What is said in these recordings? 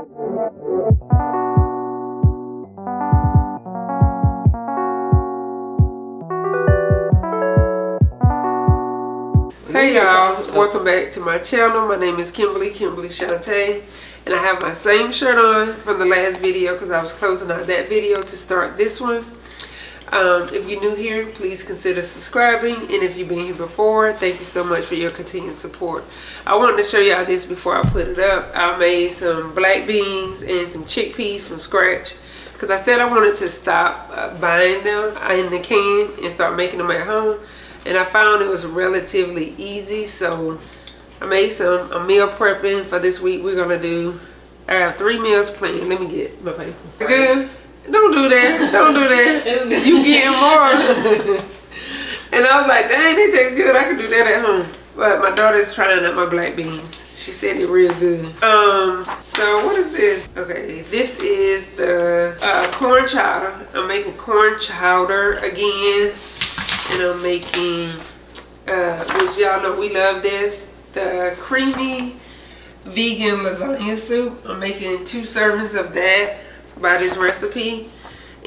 Hey y'all, welcome back to my channel. My name is Kimberly Shantae, and I have my same shirt on from the last video because I was closing out that video to start this one. If you're new here, please consider subscribing, and if you've been here before, thank you so much for your continued support. I wanted to show y'all this before I put it up. I made some black beans and some chickpeas from scratch because I said I wanted to stop buying them in the can and start making them at home. And I found it was relatively easy, so I made some. I'm meal prepping for this week. We're gonna do, I have 3 meals planned. Let me get my paper. Good? Don't do that. Don't do that. You getting more. And I was like, dang, they taste good. I can do that at home. But my daughter's trying out my black beans. She said they're real good. So what is this? Okay, this is the corn chowder. I'm making corn chowder again. And I'm making, which y'all know we love this, the creamy vegan lasagna soup. I'm making 2 servings of that by this recipe.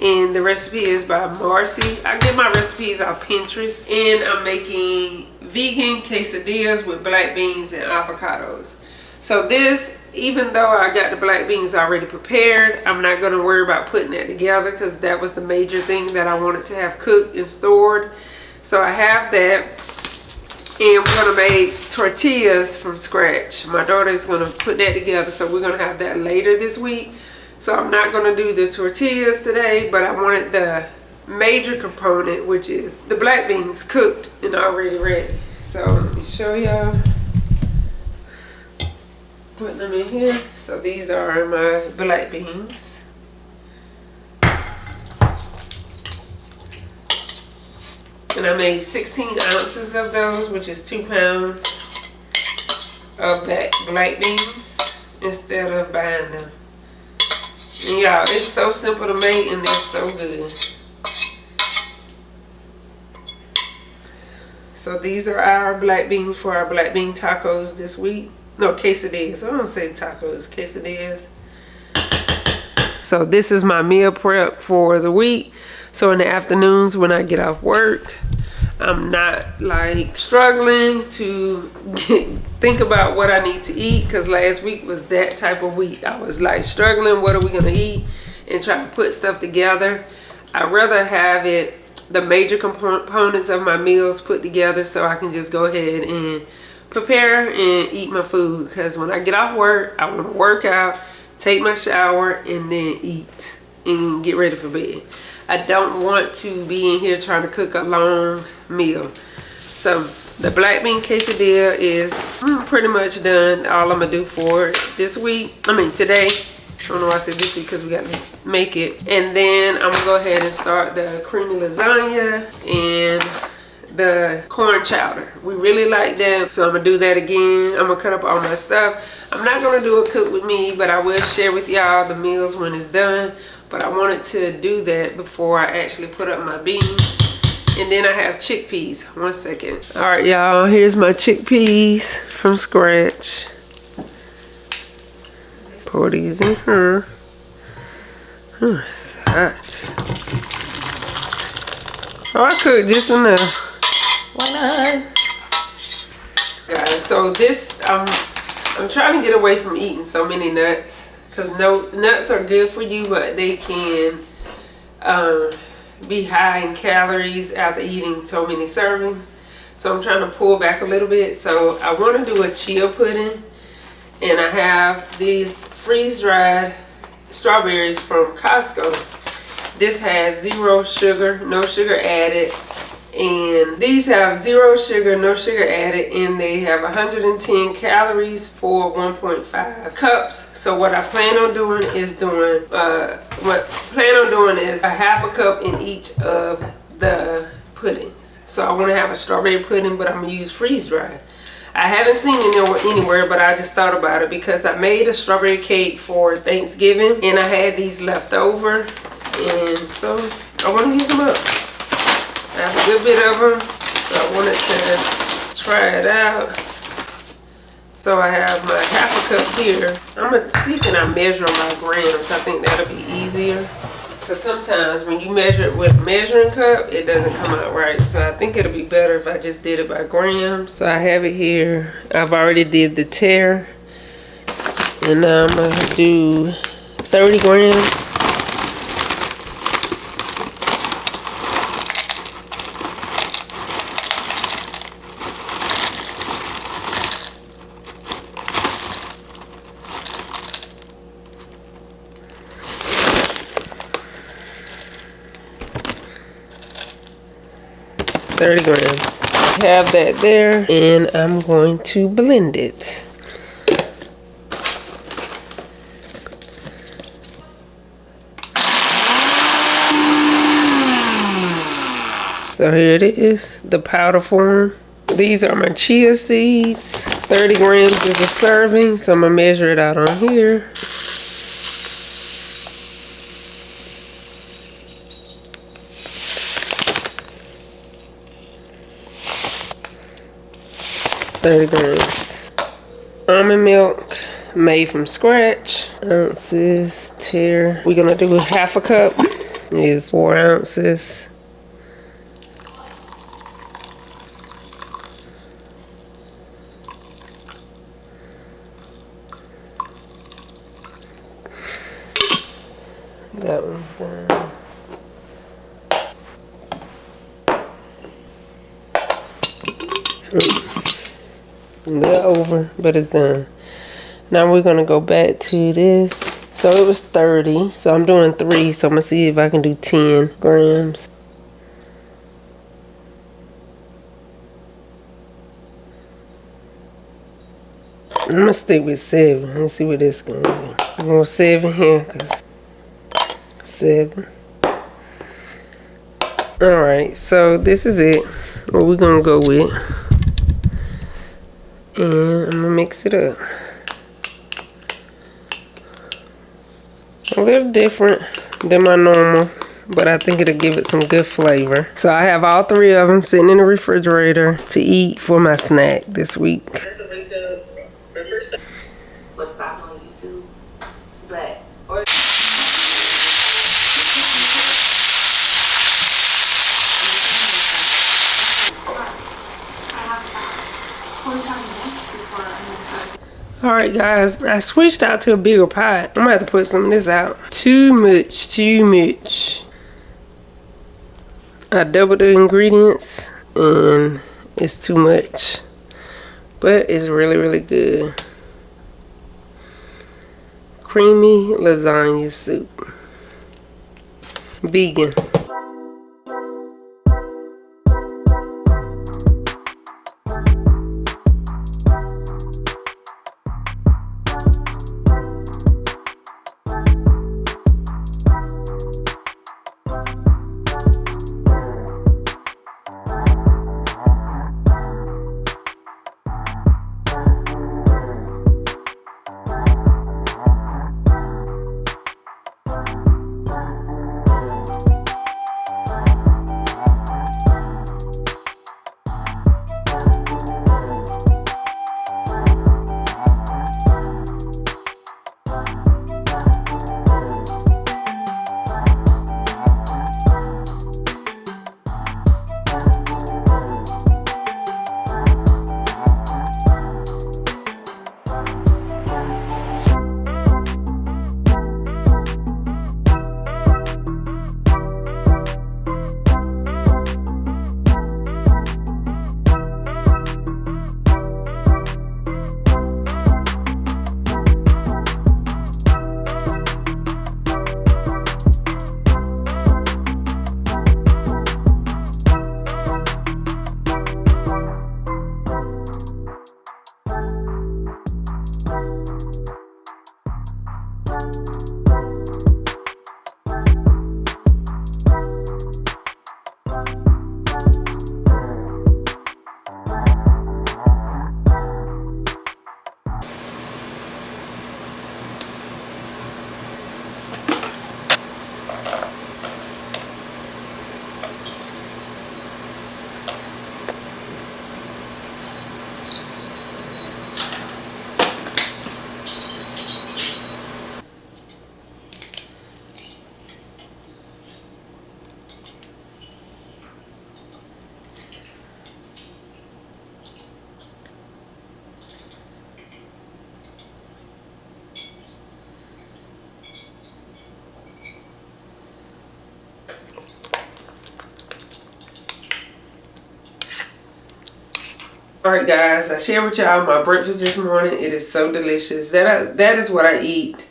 And the recipe is by Marcy. I get my recipes off Pinterest. And I'm making vegan quesadillas with black beans and avocados. So this, even though I got the black beans already prepared, I'm not going to worry about putting that together because that was the major thing that I wanted to have cooked and stored. So I have that, and we're going to make tortillas from scratch. My daughter is going to put that together, so we're going to have that later this week. So I'm not going to do the tortillas today, but I wanted the major component, which is the black beans cooked and already ready. So let me show y'all. Put them in here. So these are my black beans. And I made 16 ounces of those, which is 2 pounds of that black beans instead of buying them. And y'all, it's so simple to make and they're so good. So these are our black beans for our black bean tacos this week. No, quesadillas. I don't say tacos, quesadillas. So this is my meal prep for the week. So in the afternoons when I get off work, I'm not like struggling to think about what I need to eat, because last week was that type of week. I was like struggling, what are we gonna eat, and trying to put stuff together. I'd rather have the major components of my meals put together so I can just go ahead and prepare and eat my food, because when I get off work, I want to work out, take my shower, and then eat and get ready for bed. I don't want to be in here trying to cook a long meal. So the black bean quesadilla is pretty much done. All I'm gonna do for it this week, today. I don't know why I said this week because we got to make it. And then I'm gonna go ahead and start the creamy lasagna and the corn chowder. We really like that, so I'm gonna do that again. I'm gonna cut up all my stuff. I'm not gonna do a cook with me, but I will share with y'all the meals when it's done. But I wanted to do that before I actually put up my beans. And then I have chickpeas. 1 second. All right, y'all, here's my chickpeas from scratch. Pour these in here. It's hot. Oh, I cooked just enough. Why not? Guys, so this, I'm trying to get away from eating so many nuts. Because nuts are good for you, but they can be high in calories after eating so many servings. So I'm trying to pull back a little bit. So I want to do a chia pudding. And I have these freeze-dried strawberries from Costco. This has 0 sugar, no sugar added. And these have 0 sugar, no sugar added, and they have 110 calories for 1.5 cups. So what I plan on doing is a half a cup in each of the puddings. So I want to have a strawberry pudding, but I'm gonna use freeze dried. I haven't seen it anywhere, but I just thought about it because I made a strawberry cake for Thanksgiving, and I had these left over, and so I want to use them up. I have a good bit of them, so I wanted to try it out. So I have my half a cup here. I'm gonna see can I measure them by grams. I think that'll be easier. Because sometimes when you measure it with a measuring cup, it doesn't come out right. So I think it'll be better if I just did it by grams. So I have it here. I've already did the tare. And now I'm going to do 30 grams. Have that there, and I'm going to blend it. So here it is, the powder form. These are my chia seeds. 30 grams is a serving, so I'm gonna measure it out on here. grams. Almond milk made from scratch. Ounces, tare. We're gonna do half a cup. Is 4 ounces. That one's done. They're over, but it's done. Now we're gonna go back to this. So it was 30, so I'm doing 3, so I'm gonna see if I can do 10 grams. I'm gonna stick with 7. Let's see what this is gonna do. I'm gonna 7 here, cause 7. Alright, so this is it. What we're gonna go with. And I'm gonna mix it up. A little different than my normal, but I think it'll give it some good flavor. So I have all 3 of them sitting in the refrigerator to eat for my snack this week. What's that on YouTube? But or Alright guys, I switched out to a bigger pot. I'm gonna have to put some of this out. Too much. I doubled the ingredients and it's too much. But it's really, really good. Creamy lasagna soup. Vegan. Alright guys, I shared with y'all my breakfast this morning. It is so delicious. That is what I eat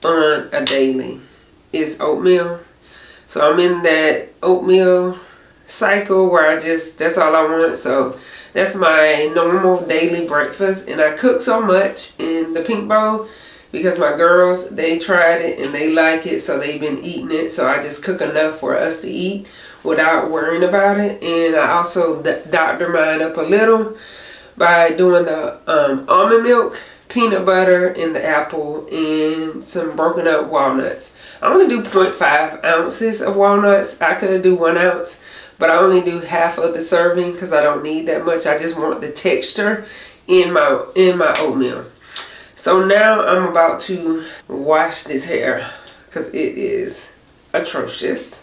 on a daily. Is oatmeal. So I'm in that oatmeal cycle where that's all I want. So that's my normal daily breakfast. And I cook so much in the pink bowl because my girls, they tried it and they like it. So they've been eating it. So I just cook enough for us to eat without worrying about it. And I also doctor mine up a little by doing the almond milk, peanut butter, and the apple, and some broken up walnuts. I only do 0.5 ounces of walnuts. I could do 1 ounce, but I only do half of the serving because I don't need that much. I just want the texture in my oatmeal. So now I'm about to wash this hair because it is atrocious.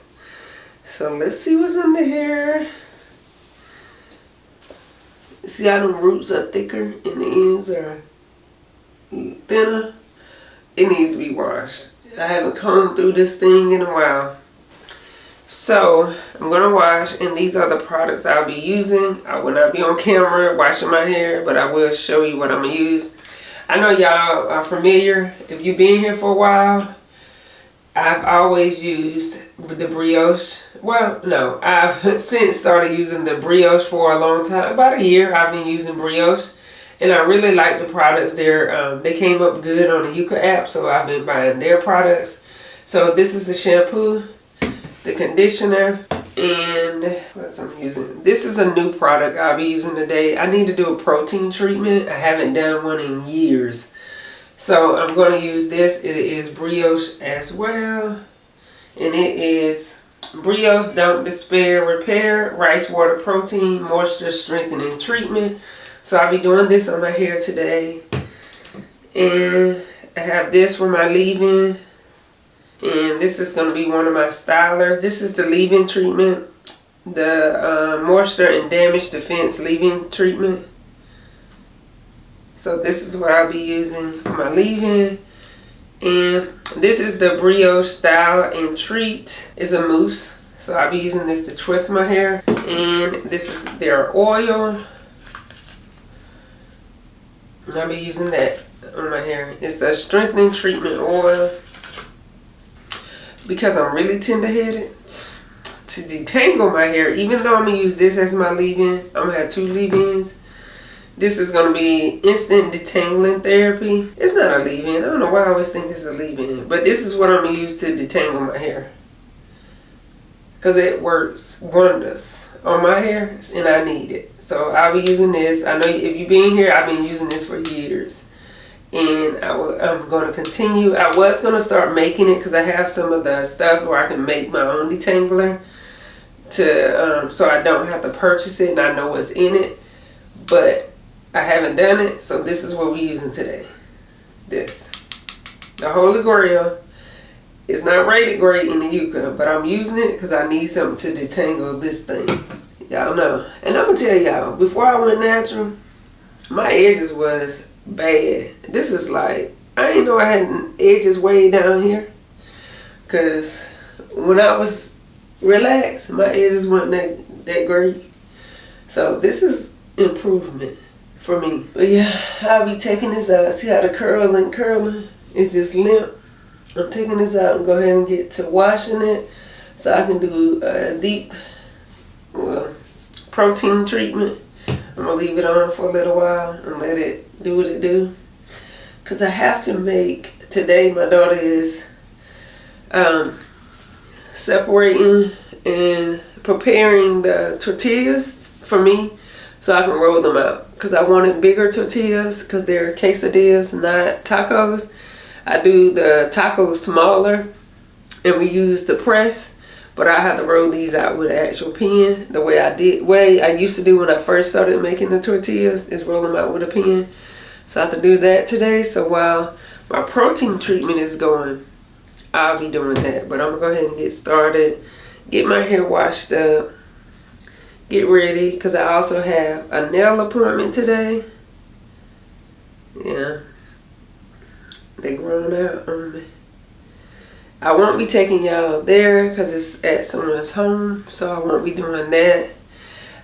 So let's see what's under here. See how the roots are thicker and the ends are thinner? It needs to be washed. I haven't combed through this thing in a while. So I'm going to wash, and these are the products I'll be using. I will not be on camera washing my hair, but I will show you what I'm going to use. I know y'all are familiar. If you've been here for a while, I've always used the brioche. Well, no, I've since started using the brioche for a long time. About a year I've been using brioche. And I really like the products. They came up good on the Wk app, so I've been buying their products. So this is the shampoo, the conditioner, and what else I'm using. This is a new product I'll be using today. I need to do a protein treatment. I haven't done one in years. So I'm going to use this. It is brioche as well. And it is brioche Don't Despair Repair Rice Water Protein Moisture Strengthening Treatment. So I'll be doing this on my hair today. And I have this for my leave-in. And this is going to be one of my stylers. This is the leave-in treatment. The Moisture and Damage Defense leave-in treatment. So this is what I'll be using for my leave-in. And this is the Brioche Style and Treat. It's a mousse. So I'll be using this to twist my hair. And this is their oil. I'll be using that on my hair. It's a strengthening treatment oil. Because I'm really tender-headed, to detangle my hair, even though I'm going to use this as my leave-in, I'm going to have 2 leave-ins. This is going to be instant detangling therapy. It's not a leave-in. I don't know why I always think this is a leave-in. But this is what I'm going to use to detangle my hair. Because it works wonders on my hair, and I need it. So I'll be using this. I know if you've been here, I've been using this for years. And I'm going to continue. I was going to start making it because I have some of the stuff where I can make my own detangler. So I don't have to purchase it and I know what's in it. But I haven't done it, so this is what we're using today. This. The Holy Grail is not rated great in the Wk, but I'm using it because I need something to detangle this thing. Y'all know. And I'm going to tell y'all, before I went natural, my edges was bad. This is like, I didn't know I had edges way down here. Because when I was relaxed, my edges weren't that great. So this is improvement for me. But yeah, I'll be taking this out. See how the curls ain't curling? It's just limp. I'm taking this out and go ahead and get to washing it so I can do a deep protein treatment. I'm going to leave it on for a little while and let it do what it do. Because I have to make, today my daughter is separating and preparing the tortillas for me so I can roll them out. Because I wanted bigger tortillas because they're quesadillas, not tacos. I do the tacos smaller and we use the press. But I have to roll these out with an actual pen. The way I used to do when I first started making the tortillas is roll them out with a pen. So I have to do that today. So while my protein treatment is going, I'll be doing that. But I'm going to go ahead and get started. Get my hair washed up. Get ready. Because I also have a nail appointment today. Yeah. They grown out on me. I won't be taking y'all there because it's at someone's home, so I won't be doing that.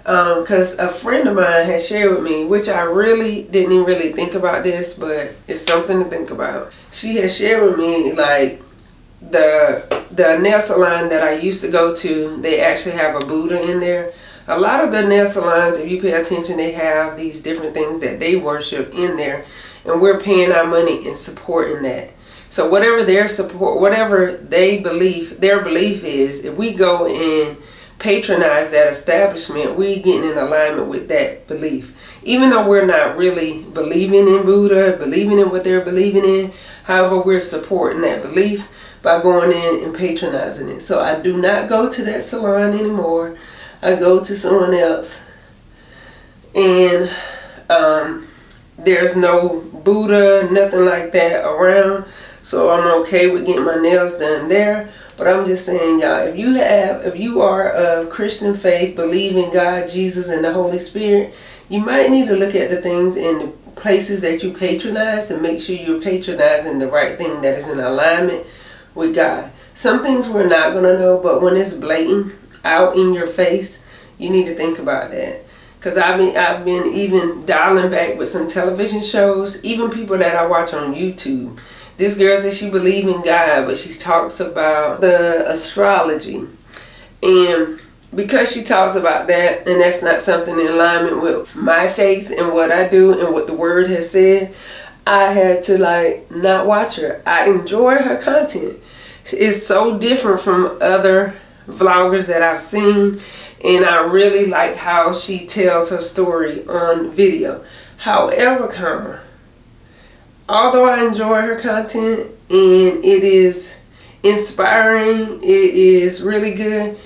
because a friend of mine had shared with me, which I really didn't really think about this, but it's something to think about. She had shared with me, like, the nail salon that I used to go to, they actually have a Buddha in there. A lot of the nail salons, if you pay attention, they have these different things that they worship in there, and we're paying our money and supporting that. So whatever their support, whatever their belief is, if we go and patronize that establishment, we getting in alignment with that belief. Even though we're not really believing in Buddha, believing in what they're believing in, however, we're supporting that belief by going in and patronizing it. So I do not go to that salon anymore. I go to someone else. And there's no Buddha, nothing like that around. So I'm okay with getting my nails done there. But I'm just saying, y'all, if you are of Christian faith, believe in God, Jesus, and the Holy Spirit, you might need to look at the things in the places that you patronize and make sure you're patronizing the right thing that is in alignment with God. Some things we're not going to know, but when it's blatant out in your face, you need to think about that. Because I've been even dialing back with some television shows, even people that I watch on YouTube. This girl says she believes in God, but she talks about the astrology. And because she talks about that, and that's not something in alignment with my faith and what I do and what the word has said, I had to not watch her. I enjoy her content. It's so different from other vloggers that I've seen, and I really like how she tells her story on video. However, although I enjoy her content and it is inspiring, it is really good,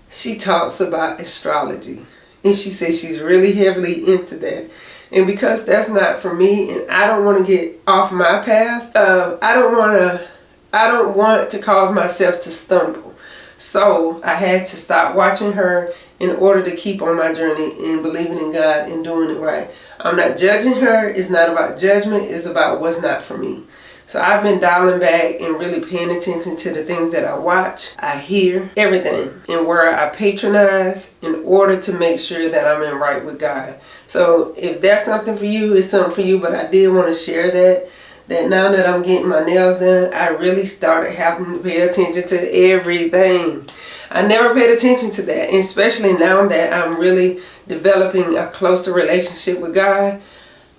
she talks about astrology. And she says she's really heavily into that. And because that's not for me, and I don't want to get off my path, I don't want to cause myself to stumble. So I had to stop watching her in order to keep on my journey and believing in God and doing it right. I'm not judging her. It's not about judgment. It's about what's not for me. So I've been dialing back and really paying attention to the things that I watch, I hear, everything, and where I patronize in order to make sure that I'm in right with God. So if that's something for you, it's something for you, but I did want to share that now that I'm getting my nails done, I really started having to pay attention to everything. I never paid attention to that, and especially now that I'm really developing a closer relationship with God.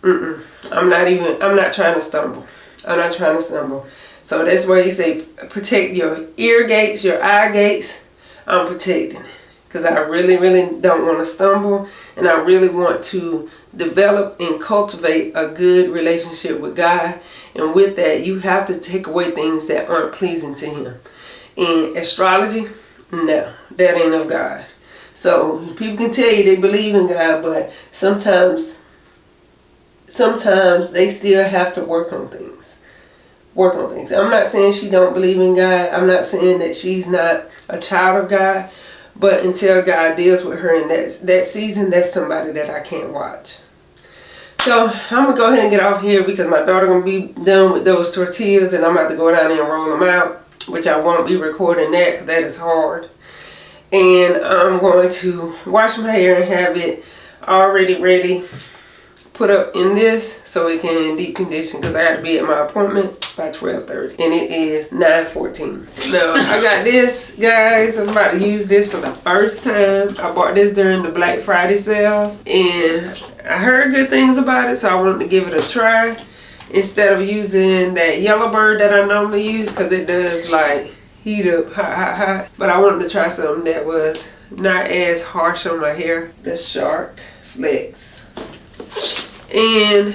I'm not trying to stumble. I'm not trying to stumble. So that's why you say protect your ear gates, your eye gates. I'm protecting it because I really don't want to stumble, and I really want to develop and cultivate a good relationship with God. And with that, you have to take away things that aren't pleasing to Him. And astrology, no, that ain't of God. So people can tell you they believe in God, but sometimes they still have to work on things. I'm not saying she don't believe in God. I'm not saying that she's not a child of God. But until God deals with her in that season, that's somebody that I can't watch. So I'm going to go ahead and get off here because my daughter going to be done with those tortillas, and I'm about to go down there and roll them out, which I won't be recording that because that is hard. And I'm going to wash my hair and have it already ready, put up in this so it can deep condition because I got to be at my appointment by 12:30, and it is 9:14. Now I got this, guys. I'm about to use this for the first time. I bought this during the Black Friday sales, and I heard good things about it, so I wanted to give it a try instead of using that Yellow Bird that I normally use because it does heat up hot. But I wanted to try something that was not as harsh on my hair. The Shark Flex. And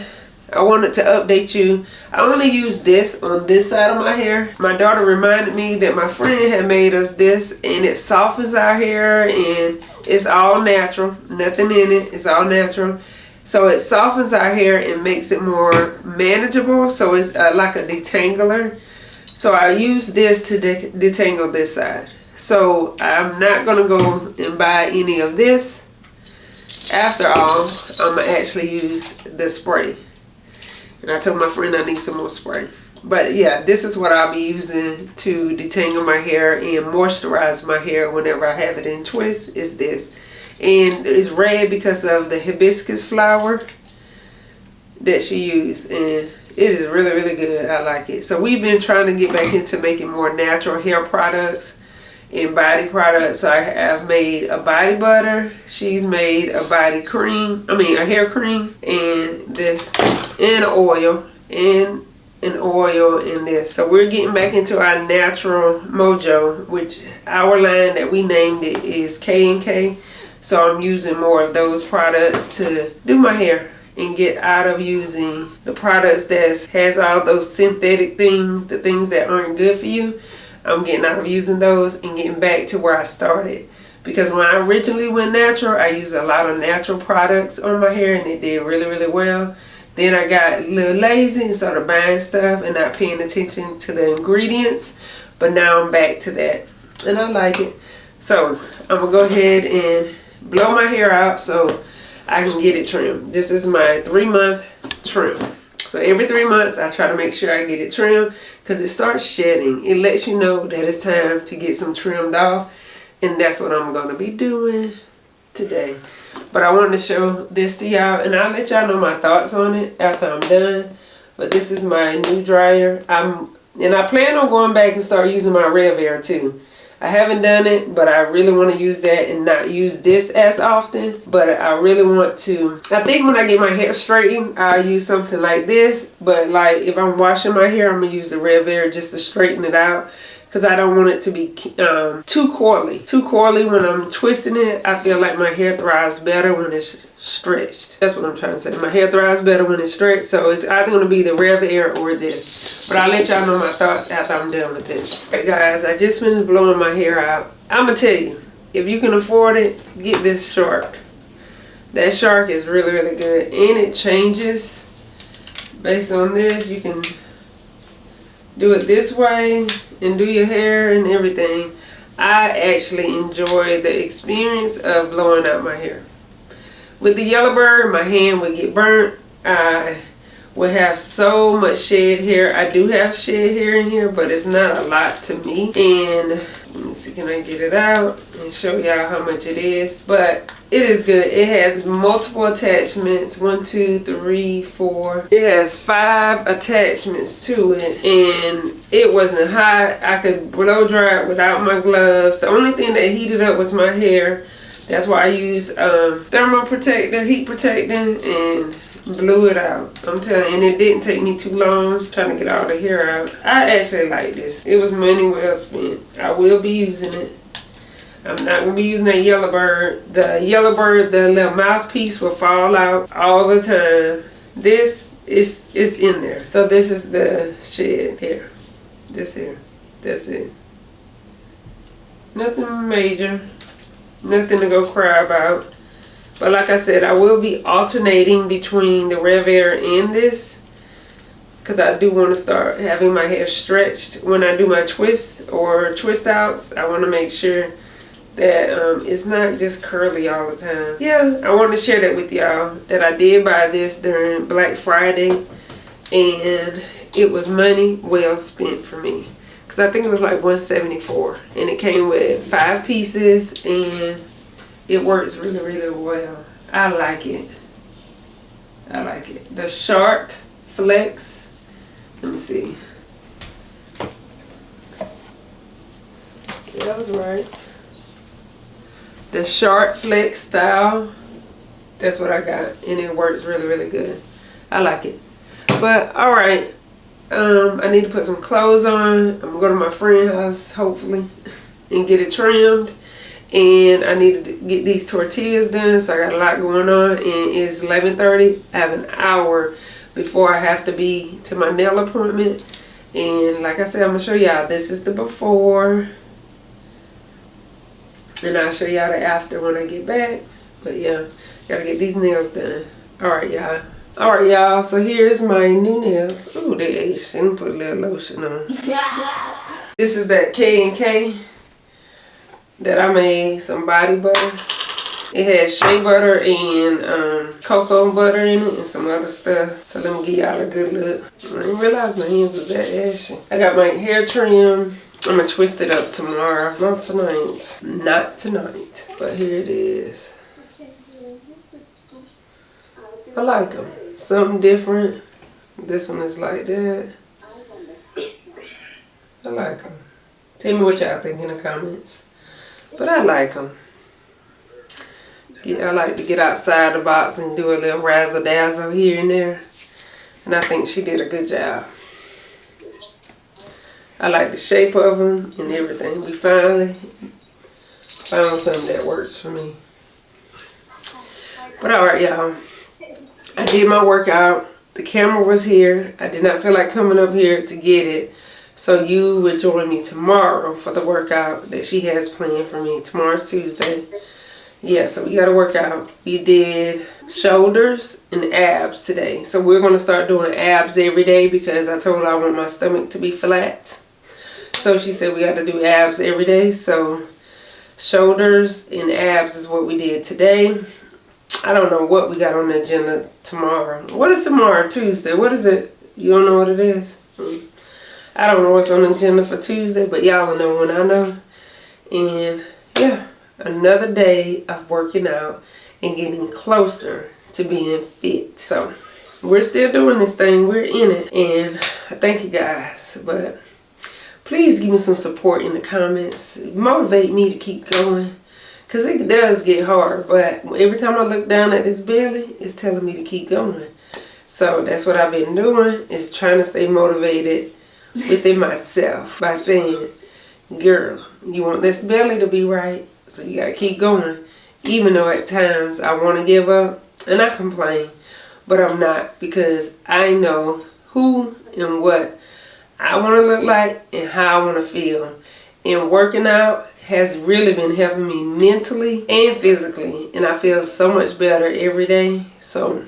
I wanted to update you. I only use this on this side of my hair. My daughter reminded me that my friend had made us this, and it softens our hair, and it's all natural. Nothing in it. It's all natural. So it softens our hair and makes it more manageable. So it's like a detangler. So I use this to detangle this side. So I'm not going to go and buy any of this. After all, I'm going to actually use the spray. And I told my friend I need some more spray. But yeah, this is what I'll be using to detangle my hair and moisturize my hair whenever I have it in twists, is this. and it's red because of the hibiscus flower that she used, and it is really, really good. I like it. So we've been trying to get back into making more natural hair products and body products. So I have made a body butter. She's made a body cream. I mean a hair cream, and this, and oil, and an oil in this. So we're getting back into our natural mojo, which our line that we named it is K&K. So I'm using more of those products to do my hair and get out of using the products that has all those synthetic things, the things that aren't good for you. I'm getting out of using those and getting back to where I started. Because when I originally went natural, I used a lot of natural products on my hair and it did really, really well. Then I got a little lazy and started buying stuff and not paying attention to the ingredients. But now I'm back to that and I like it. So I'm going to go ahead and blow my hair out so I can get it trimmed. This is my 3-month trim. So every 3 months I try to make sure I get it trimmed because it starts shedding. It lets you know that it's time to get some trimmed off, and that's what I'm going to be doing today. But I wanted to show this to y'all, and I'll let y'all know my thoughts on it after I'm done. But this is my new dryer. And I plan on going back and start using my Wk2 too. I haven't done it, but I really want to use that and not use this as often. But I really want to. I think when I get my hair straightened, I'll use something like this. But like if I'm washing my hair, I'm going to use the Wk2 just to straighten it out. Because I don't want it to be too coily. Too coily when I'm twisting it. I feel like my hair thrives better when it's stretched. That's what I'm trying to say. My hair thrives better when it's stretched. So it's either going to be the Wk2 or this. But I'll let y'all know my thoughts after I'm done with this. Alright guys, I just finished blowing my hair out. I'm going to tell you, if you can afford it, get this shark. That shark is really, really good. And it changes based on this. You can do it this way and do your hair and everything. I actually enjoy the experience of blowing out my hair. With the Yellowbird, my hand would get burnt. I would have so much shed hair. I do have shed hair in here, but it's not a lot to me. And let me see, can I get it out and show y'all how much it is? But it is good. It has multiple attachments. 1, 2, 3, 4. It has 5 attachments to it. And it wasn't hot. I could blow dry it without my gloves. The only thing that heated up was my hair. That's why I use thermal protector, heat protecting, and blew it out. I'm telling you, and it didn't take me too long trying to get all the hair out. I actually like this. It was money well spent. I will be using it. I'm not going to be using that Yellowbird. The Yellowbird, the little mouthpiece will fall out all the time. This is in there. So this is the shed here. This here. That's it. Nothing major. Nothing to go cry about. But like I said, I will be alternating between the Wk2 and this. Because I do want to start having my hair stretched. When I do my twists or twist outs, I want to make sure that it's not just curly all the time. Yeah, I want to share that with y'all. That I did buy this during Black Friday. And it was money well spent for me. Because I think it was like $174. And it came with 5 pieces. And it works really, really well. I like it. I like it. The Shark Flex. Let me see. Yeah, I was right. The Shark Flex style. That's what I got. And it works really, really good. I like it. But, alright. I need to put some clothes on. I'm going to go to my friend's house, hopefully, and get it trimmed. And I need to get these tortillas done, so I got a lot going on. And it's 11:30. I have an hour before I have to be to my nail appointment. And like I said, I'm going to show y'all. This is the before. And I'll show y'all the after when I get back. But yeah, got to get these nails done. Alright, y'all. Alright, y'all. So here's my new nails. Ooh, they aged. And put a little lotion on. This is that K&K that I made some body butter. It has shea butter and cocoa butter in it and some other stuff. So let me give y'all a good look. I didn't realize my hands was that ashy. I got my hair trimmed. I'm gonna twist it up tomorrow. Not tonight. Not tonight. But here it is. I like them. Something different. This one is like that. I like them. Tell me what y'all think in the comments. But I like them. Yeah, I like to get outside the box and do a little razzle dazzle here and there. And I think she did a good job. I like the shape of them and everything. We finally found something that works for me. But alright, y'all. I did my workout. The camera was here. I did not feel like coming up here to get it. So you would join me tomorrow for the workout that she has planned for me. Tomorrow's Tuesday. Yeah, so we got to work out. We did shoulders and abs today. So we're going to start doing abs every day because I told her I want my stomach to be flat. So she said we got to do abs every day. So shoulders and abs is what we did today. I don't know what we got on the agenda tomorrow. What is tomorrow? Tuesday. What is it? You don't know what it is? I don't know what's on the agenda for Tuesday, but y'all will know when I know. And yeah, another day of working out and getting closer to being fit. So we're still doing this thing. We're in it. And I thank you guys. But please give me some support in the comments. Motivate me to keep going. Because it does get hard. But every time I look down at this belly, it's telling me to keep going. So that's what I've been doing, is trying to stay motivated within myself by saying, girl, you want this belly to be right, so you got to keep going. Even though at times I want to give up and I complain, but I'm not, because I know who and what I want to look like and how I want to feel. And working out has really been helping me mentally and physically, and I feel so much better every day. So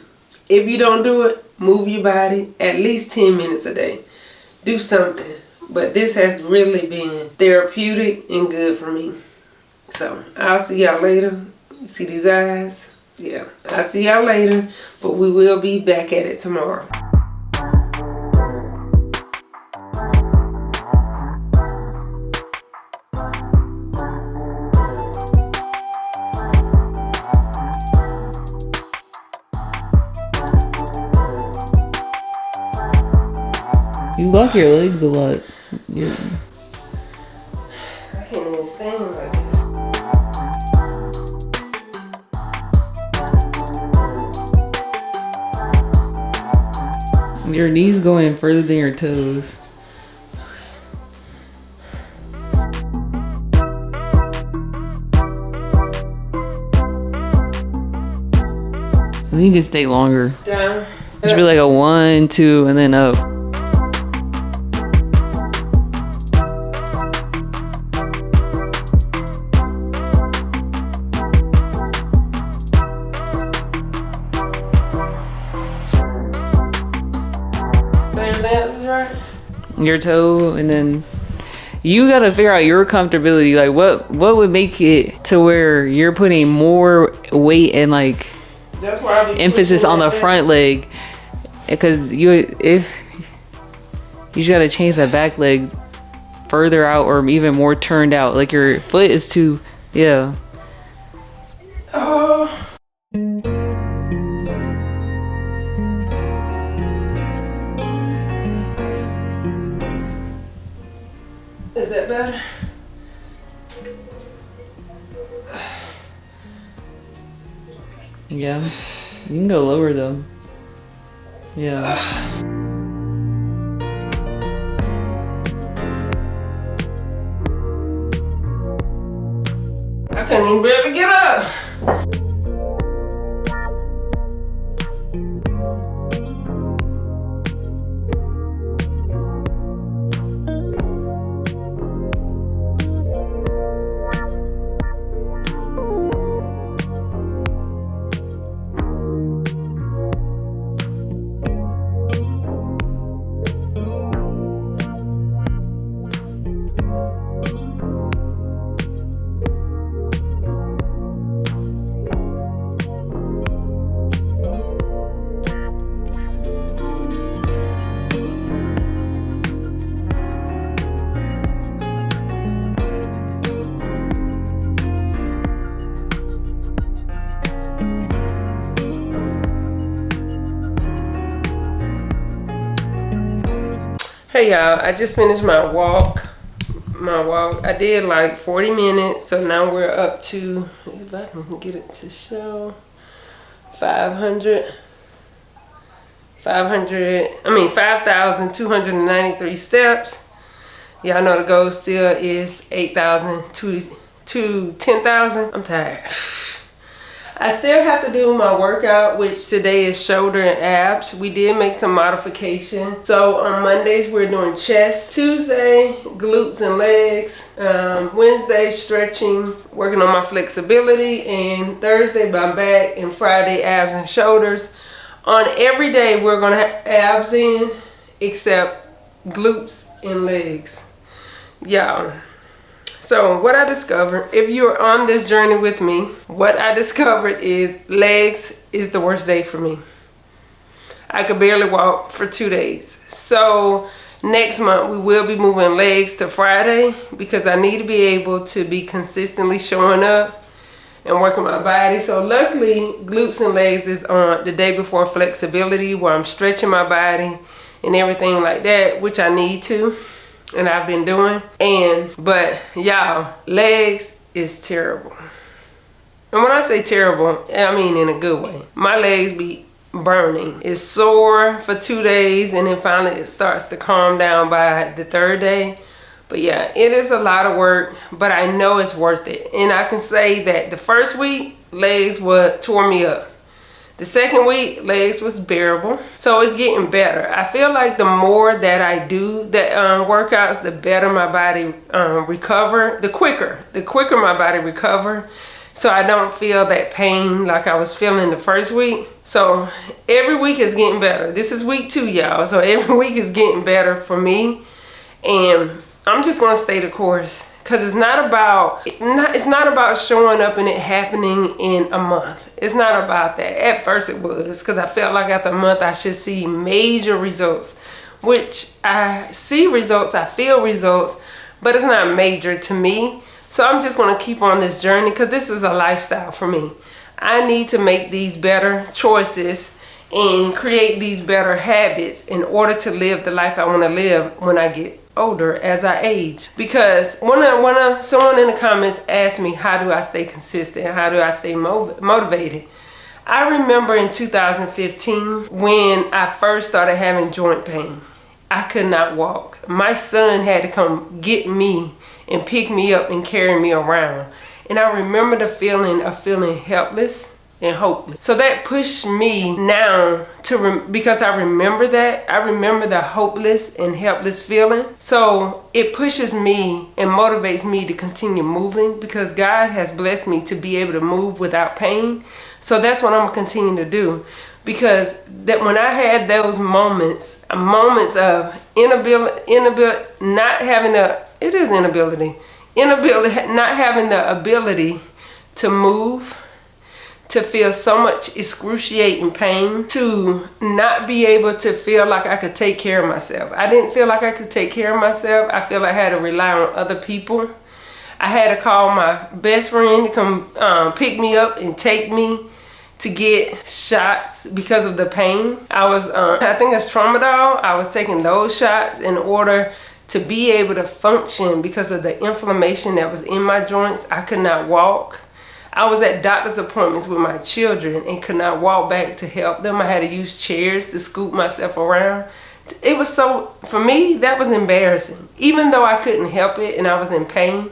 if you don't do it, move your body at least 10 minutes a day. Do something. But this has really been therapeutic and good for me. So I'll see y'all later. You see these eyes? Yeah. I'll see y'all later. But we will be back at it tomorrow. You lock your legs a lot. I can't even stand like this. Your knees going further than your toes. I think you can stay longer. Down. It should be like a 1, 2, and then up. Your toe, and then you gotta figure out your comfortability. Like what would make it to where you're putting more weight and like emphasis on the front leg, because if you just gotta change that back leg further out or even more turned out. Like your foot is too, yeah. Oh. Is that better? Yeah, you can go lower though. Yeah. I can't even barely get up. Hey y'all, I just finished my walk. I did like 40 minutes, so now we're up to, if I can get it to show, 5,293 steps. Y'all know the goal still is 8,000 to 10,000. I'm tired. I still have to do my workout, which today is shoulder and abs. We did make some modification. So on Mondays, we're doing chest. Tuesday, glutes and legs. Wednesday, stretching, working on my flexibility. And Thursday, my back. And Friday, abs and shoulders. On every day, we're going to have abs in, except glutes and legs. Y'all. So what I discovered, if you're on this journey with me, what I discovered is legs is the worst day for me. I could barely walk for 2 days. So next month we will be moving legs to Friday because I need to be able to be consistently showing up and working my body. So luckily glutes and legs is on the day before flexibility, where I'm stretching my body and everything like that, which I need to. And I've been doing. But y'all, legs is terrible. And when I say terrible, I mean in a good way. My legs be burning. It's sore for 2 days, and then finally it starts to calm down by the 3rd day. But yeah, it is a lot of work, but I know it's worth it. And I can say that the first week, legs tore me up. The second week, legs was bearable. So it's getting better. I feel like the more that I do the workouts, the better my body recover. The quicker my body recover. So I don't feel that pain like I was feeling the first week. So every week is getting better. This is week 2, y'all. So every week is getting better for me. And I'm just gonna stay the course. Because it's not about showing up and it happening in a month. It's not about that. At first it was, because I felt like after a month I should see major results. Which I see results, I feel results, but it's not major to me. So I'm just going to keep on this journey because this is a lifestyle for me. I need to make these better choices and create these better habits in order to live the life I want to live when I get older, as I age. Because someone in the comments asked me, how do I stay consistent? How do I stay motivated? I remember in 2015 when I first started having joint pain. I could not walk. My son had to come get me and pick me up and carry me around. And I remember the feeling of feeling helpless and hopeless. So that pushed me now because I remember that. I remember the hopeless and helpless feeling. So it pushes me and motivates me to continue moving because God has blessed me to be able to move without pain. So that's what I'm gonna continue to do. Because that when I had those moments of inability, not having not having the ability to move, to feel so much excruciating pain, to not be able to feel like I could take care of myself. I didn't feel like I could take care of myself. I feel like I had to rely on other people. I had to call my best friend to come pick me up and take me to get shots because of the pain. I think it's Tramadol. I was taking those shots in order to be able to function because of the inflammation that was in my joints. I could not walk. I was at doctor's appointments with my children and could not walk back to help them. I had to use chairs to scoop myself around. It was for me, that was embarrassing. Even though I couldn't help it and I was in pain,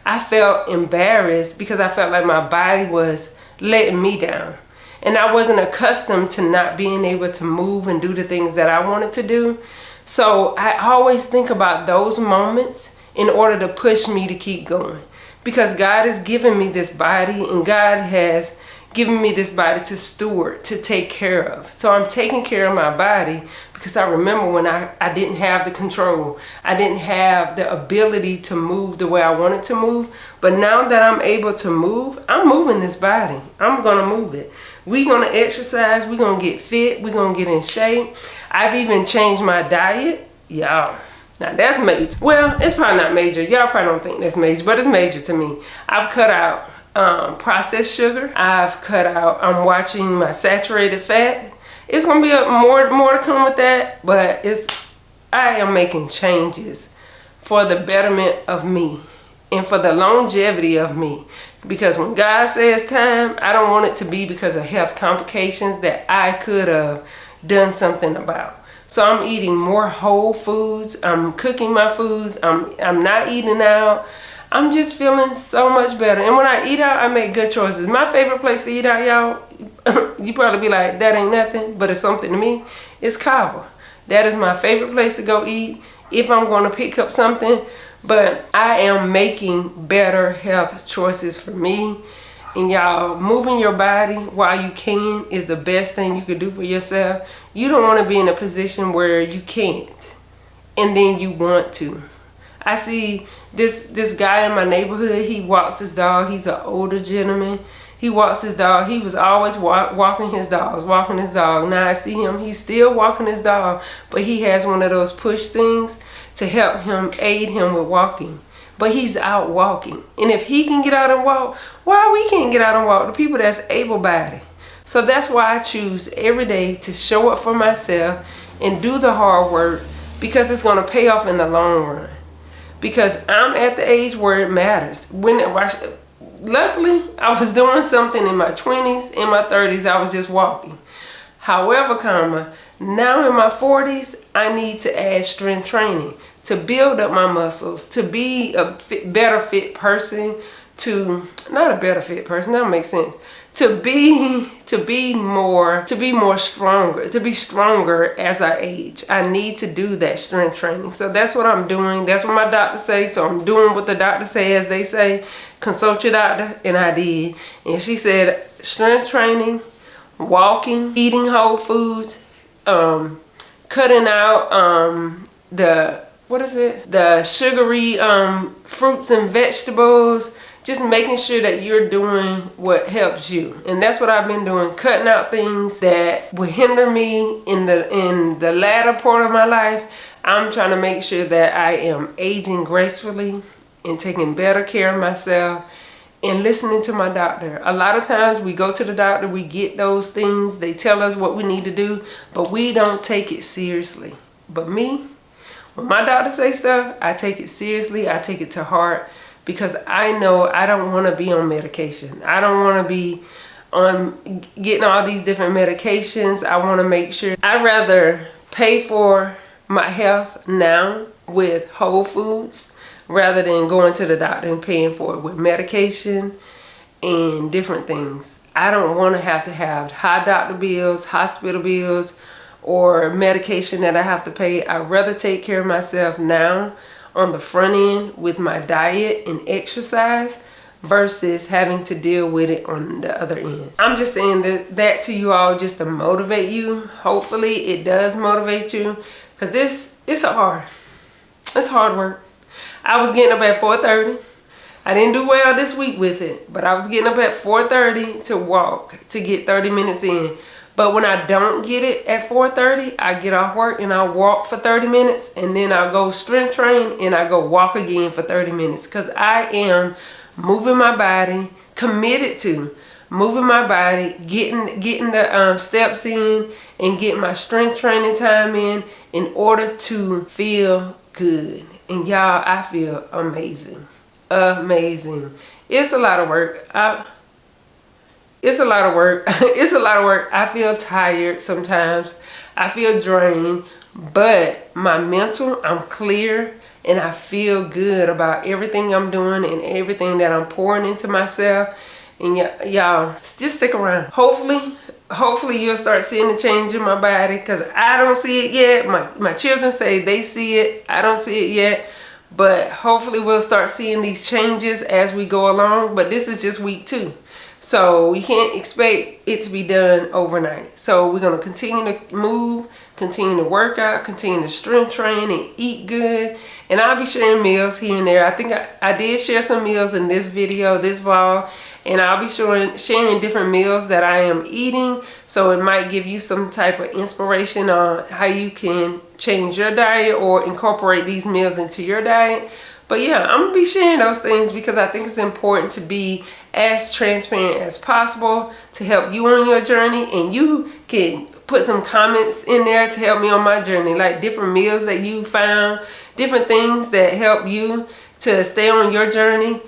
I felt embarrassed because I felt like my body was letting me down. And I wasn't accustomed to not being able to move and do the things that I wanted to do. So I always think about those moments in order to push me to keep going. Because God has given me this body and God has given me this body to steward, to take care of. So I'm taking care of my body because I remember when I didn't have the control. I didn't have the ability to move the way I wanted to move. But now that I'm able to move, I'm moving this body. I'm going to move it. We're going to exercise. We're going to get fit. We're going to get in shape. I've even changed my diet. Y'all. Now that's major. Well, it's probably not major. Y'all probably don't think that's major, but it's major to me. I've cut out processed sugar. I'm watching my saturated fat. It's gonna be more to come with that, but I am making changes for the betterment of me and for the longevity of me. Because when God says time, I don't want it to be because of health complications that I could have done something about. So I'm eating more whole foods. I'm cooking my foods. I'm not eating out. I'm just feeling so much better. And when I eat out, I make good choices. My favorite place to eat out, y'all, you probably be like, that ain't nothing, but it's something to me. It's Cava. That is my favorite place to go eat if I'm going to pick up something. But I am making better health choices for me. And y'all, moving your body while you can is the best thing you could do for yourself. You don't want to be in a position where you can't and then you want to. I see this guy in my neighborhood. He walks his dog. He's an older gentleman. He walks his dog. He was always walking his dog. Now I see him. He's still walking his dog, but he has one of those push things to help him, aid him with walking. But he's out walking. And if he can get out and walk, why we can't get out and walk? The people that's able-bodied. So that's why I choose every day to show up for myself and do the hard work, because it's going to pay off in the long run. Because I'm at the age where it matters. Luckily, I was doing something in my 20s, in my 30s, I was just walking. However, now in my 40s, I need to add strength training to build up my muscles, to be a better fit person, not a better fit person, that makes sense. To be stronger as I age. I need to do that strength training. So that's what I'm doing. That's what my doctor says. So I'm doing what the doctor says. As they say, consult your doctor, and I did. And she said strength training, walking, eating whole foods, cutting out the sugary fruits and vegetables. Just making sure that you're doing what helps you. And that's what I've been doing, cutting out things that will hinder me in the latter part of my life. I'm trying to make sure that I am aging gracefully and taking better care of myself and listening to my doctor. A lot of times we go to the doctor, we get those things, they tell us what we need to do, but we don't take it seriously. But me, when my doctor says stuff, I take it seriously, I take it to heart. Because I know I don't want to be on medication. I don't want to be on getting all these different medications. I want to make sure. I'd rather pay for my health now with whole foods rather than going to the doctor and paying for it with medication and different things. I don't want to have high doctor bills, hospital bills, or medication that I have to pay. I'd rather take care of myself now on the front end with my diet and exercise versus having to deal with it on the other end. I'm just saying that to you all just to motivate you. Hopefully it does motivate you, because it's hard work. I was getting up at 4:30. I didn't do well this week with it, but I was getting up at 4:30 to walk, to get 30 minutes in. But when I don't get it at 4:30, I get off work and I walk for 30 minutes, and then I go strength train and I go walk again for 30 minutes. Because I am moving my body, committed to moving my body, getting the steps in and getting my strength training time in order to feel good. And y'all, I feel amazing. Amazing. It's a lot of work. It's a lot of work. It's a lot of work. I feel tired sometimes. I feel drained, but my mental, I'm clear, and I feel good about everything I'm doing and everything that I'm pouring into myself. And y'all, just stick around. Hopefully you'll start seeing the change in my body, because I don't see it yet. My children say they see it. I don't see it yet. But hopefully we'll start seeing these changes as we go along. But this is just week 2. So we can't expect it to be done overnight. So we're going to continue to move, continue to work out, continue to strength train and eat good. And I'll be sharing meals here and there. I think I did share some meals in this video, this vlog. And I'll be sharing different meals that I am eating. So it might give you some type of inspiration on how you can change your diet or incorporate these meals into your diet. But yeah, I'm going to be sharing those things because I think it's important to be as transparent as possible to help you on your journey. And you can put some comments in there to help me on my journey, like different meals that you found, different things that help you to stay on your journey.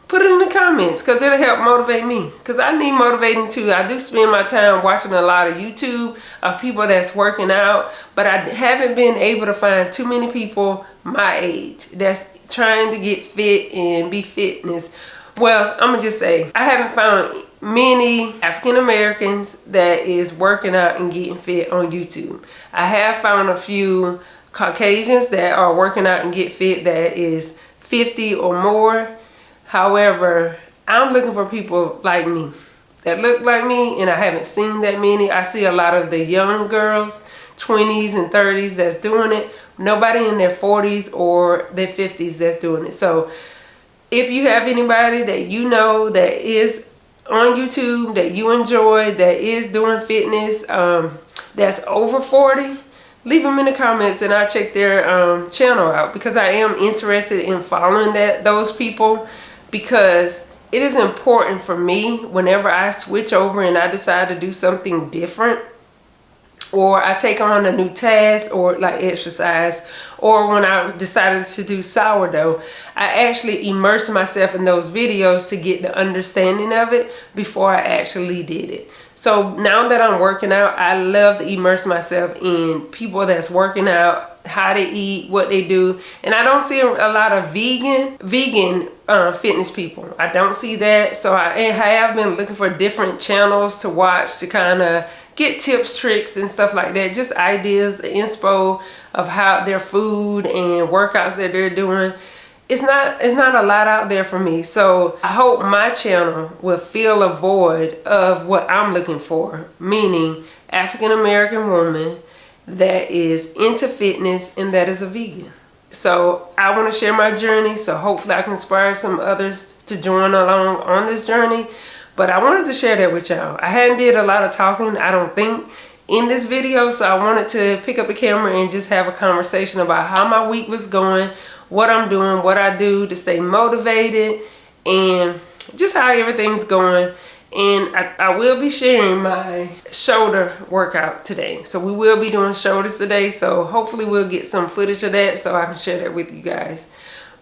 Put it in the comments, because it'll help motivate me, because I need motivating too. I do spend my time watching a lot of YouTube of people that's working out, but I haven't been able to find too many people my age that's trying to get fit and be fitness. Well, I'm gonna just say I haven't found many African Americans that is working out and getting fit on YouTube. I have found a few Caucasians that are working out and get fit that is 50 or more. However, I'm looking for people like me, that look like me, and I haven't seen that many. I see a lot of the young girls, 20s and 30s, that's doing it. Nobody in their 40s or their 50s that's doing it. So if you have anybody that you know that is on YouTube, that you enjoy, that is doing fitness, that's over 40, leave them in the comments and I'll check their channel out, because I am interested in following those people, because it is important for me whenever I switch over and I decide to do something different, or I take on a new task, or like exercise, or when I decided to do sourdough, I actually immerse myself in those videos to get the understanding of it before I actually did it. So now that I'm working out, I love to immerse myself in people that's working out, how they eat, what they do. And I don't see a lot of vegan fitness people. I don't see that. So I have been looking for different channels to watch to kind of get tips, tricks, and stuff like that. Just ideas, inspo of how their food and workouts that they're doing. It's not a lot out there for me. So I hope my channel will fill a void of what I'm looking for, meaning African American woman that is into fitness and that is a vegan. So I want to share my journey, so hopefully I can inspire some others to join along on this journey. But I wanted to share that with y'all. I hadn't did a lot of talking, I don't think, in this video, so I wanted to pick up the camera and just have a conversation about how my week was going, what I'm doing, what I do to stay motivated, and just how everything's going. And I will be sharing my shoulder workout today. So we will be doing shoulders today. So hopefully we'll get some footage of that so I can share that with you guys.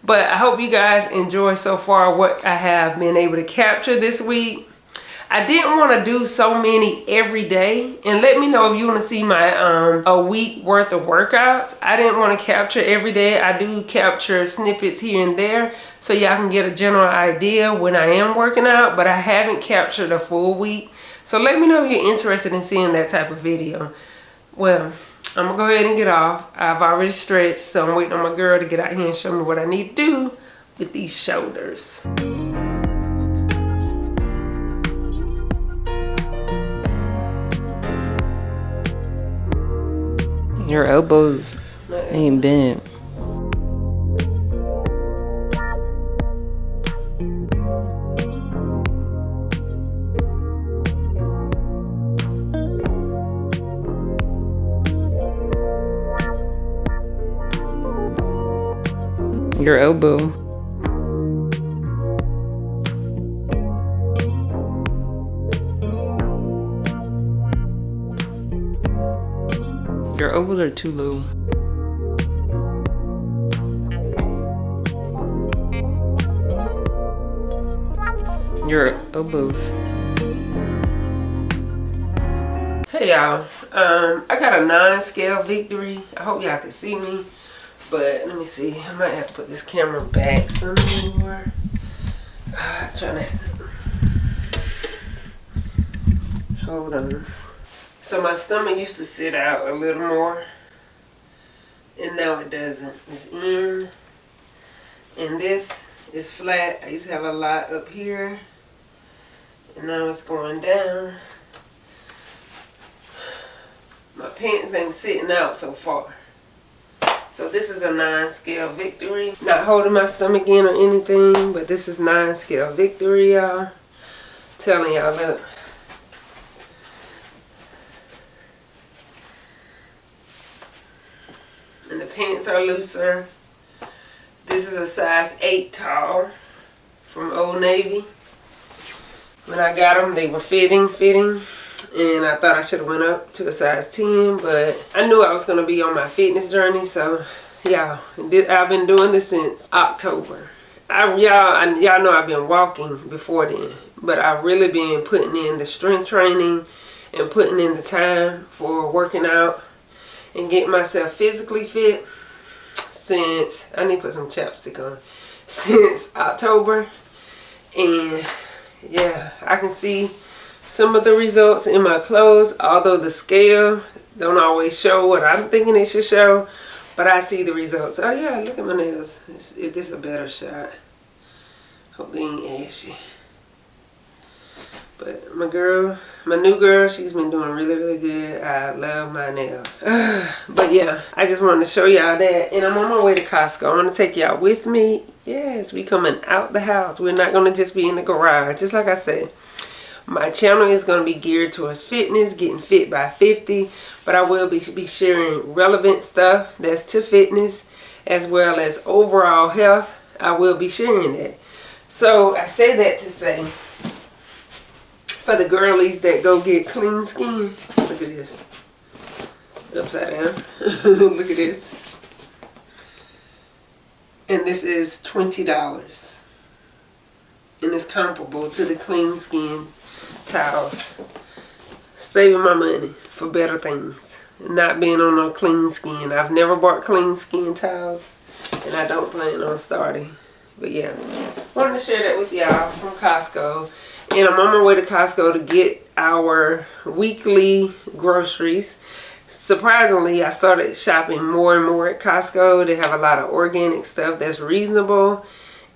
But I hope you guys enjoy so far what I have been able to capture this week. I didn't want to do so many every day, and let me know if you want to see my a week worth of workouts. I didn't want to capture every day. I do capture snippets here and there so y'all can get a general idea when I am working out, but I haven't captured a full week. So let me know if you're interested in seeing that type of video. Well, I'm gonna go ahead and get off. I've already stretched, so I'm waiting on my girl to get out here and show me what I need to do with these shoulders. Your elbows ain't bent. Your elbow. Your elbows are too low. Your elbows. Hey y'all, I got a 9-scale victory. I hope y'all can see me, but let me see. I might have to put this camera back some more. Trying to hold on. So my stomach used to sit out a little more, and now it doesn't. It's in, and this is flat. I used to have a lot up here, and now it's going down. My pants ain't sitting out so far. So this is a 9-scale victory. Not holding my stomach in or anything, but this is 9-scale victory, y'all. Telling y'all, look. And the pants are looser. This is a size 8 tall from Old Navy. When I got them, they were fitting. and I thought I should have went up to a size 10, but I knew I was going to be on my fitness journey. So yeah, I've been doing this since October. Y'all know I've been walking before then, but I've really been putting in the strength training and putting in the time for working out and getting myself physically fit since, I need to put some chapstick on, since October. And yeah, I can see some of the results in my clothes, although the scale don't always show what I'm thinking it should show, but I see the results. Oh yeah, look at my nails. If this is a better shot. Hope they ain't ashy. But my new girl, she's been doing really, really good. I love my nails. But yeah, I just wanted to show y'all that. And I'm on my way to Costco. I want to take y'all with me. Yes, we coming out the house. We're not going to just be in the garage. Just like I said, my channel is going to be geared towards fitness, getting fit by 50. But I will be sharing relevant stuff that's to fitness as well as overall health. I will be sharing that. So I say that to say, for the girlies that go get clean skin, look at this. Upside down. Look at this. And this is $20. And it's comparable to the clean skin towels. Saving my money for better things. Not being on no clean skin. I've never bought clean skin towels. And I don't plan on starting. But yeah, wanted to share that with y'all from Costco. And I'm on my way to Costco to get our weekly groceries. Surprisingly, I started shopping more and more at Costco. They have a lot of organic stuff that's reasonable.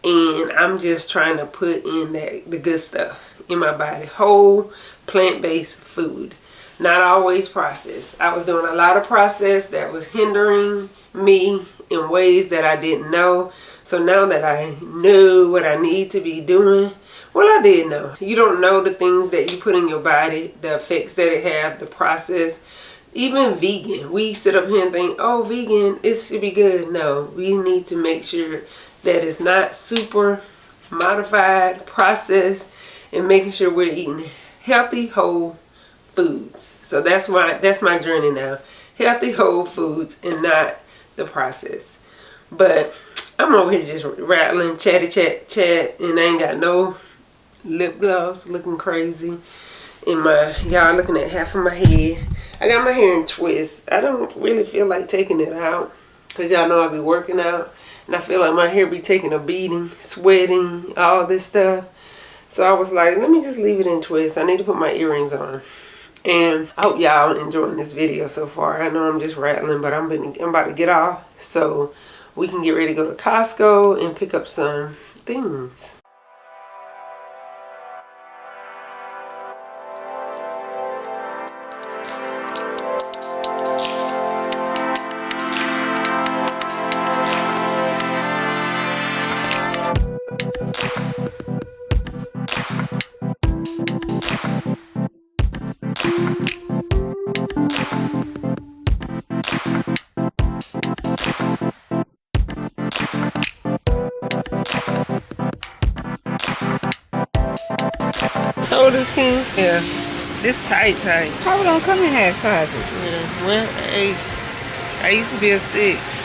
And I'm just trying to put in the good stuff in my body. Whole plant-based food. Not always processed. I was doing a lot of processed that was hindering me in ways that I didn't know. So now that I know what I need to be doing, well, I did know. You don't know the things that you put in your body, the effects that it have, the process. Even vegan. We sit up here and think, oh, vegan, it should be good. No, we need to make sure that it's not super modified, processed, and making sure we're eating healthy, whole foods. So that's my journey now. Healthy, whole foods and not the process. But I'm over here just rattling, chat, and I ain't got no lip gloss, looking crazy. Y'all looking at half of my head. I got my hair in twists. I don't really feel like taking it out because y'all know I be working out. And I feel like my hair be taking a beating, sweating, all this stuff. So I was like, let me just leave it in twists. I need to put my earrings on. And I hope y'all enjoying this video so far. I know I'm just rattling, but I'm about to get off so we can get ready to go to Costco and pick up some things. How old is King? Yeah. This tight. Probably don't come in half sizes. Yeah. Well, I used to be a 6.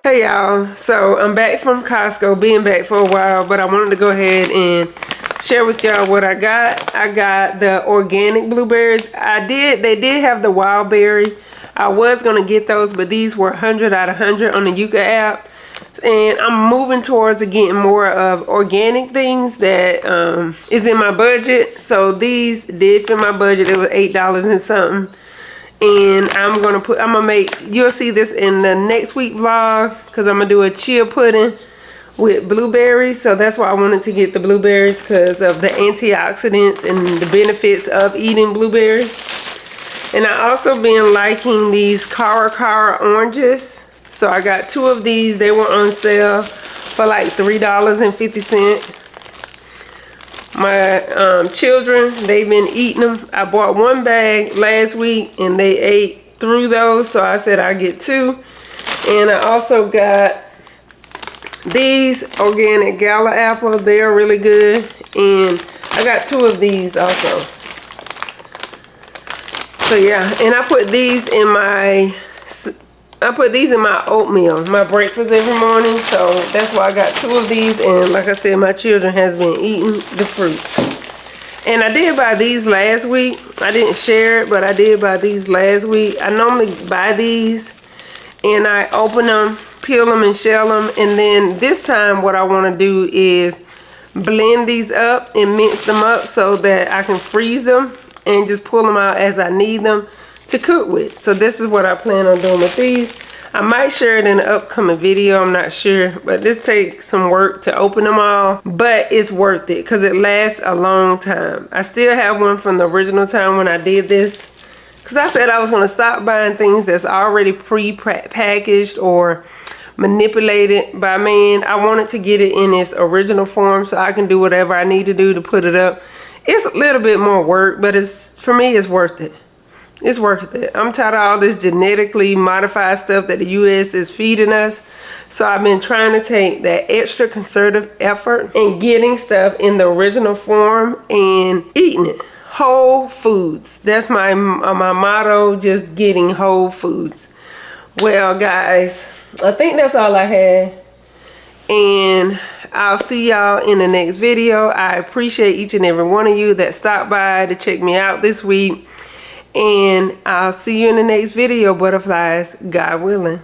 Hey y'all, so I'm back from Costco, being back for a while, but I wanted to go ahead and share with y'all what I got. I got the organic blueberries. They did have the wild berry. I was gonna get those, but these were 100 out of 100 on the Wk app. And I'm moving towards getting more of organic things that is in my budget. So these did fit my budget. It was $8 and something. And I'm gonna make, you'll see this in the next week vlog, because I'm gonna do a chia pudding with blueberries. So that's why I wanted to get the blueberries, because of the antioxidants and the benefits of eating blueberries. And I also been liking these Cara oranges. So I got 2 of these. They were on sale for like $3.50. My children, they've been eating them. I bought 1 bag last week and they ate through those, so I said I'd get 2. And I also got these organic gala apples. They are really good. And I got 2 of these also. So yeah, and I put these in my oatmeal, my breakfast every morning. So that's why I got 2 of these. And like I said, my children has been eating the fruit. And I did buy these last week. I didn't share it, but I did buy these last week. I normally buy these and I open them, peel them and shell them. And then this time what I want to do is blend these up and mince them up so that I can freeze them and just pull them out as I need them to cook with. So this is what I plan on doing with these. I might share it in an upcoming video, I'm not sure, but this takes some work to open them all, but it's worth it because it lasts a long time. I still have one from the original time when I did this, because I said I was going to stop buying things that's already pre-packaged or manipulated by man. I wanted to get it in its original form so I can do whatever I need to do to put it up. It's a little bit more work, but for me it's worth it. It's worth it. I'm tired of all this genetically modified stuff that the U.S. is feeding us. So I've been trying to take that extra concerted effort in getting stuff in the original form and eating it. Whole foods. That's my motto, just getting whole foods. Well, guys, I think that's all I had. And I'll see y'all in the next video. I appreciate each and every one of you that stopped by to check me out this week. And I'll see you in the next video, butterflies, God willing.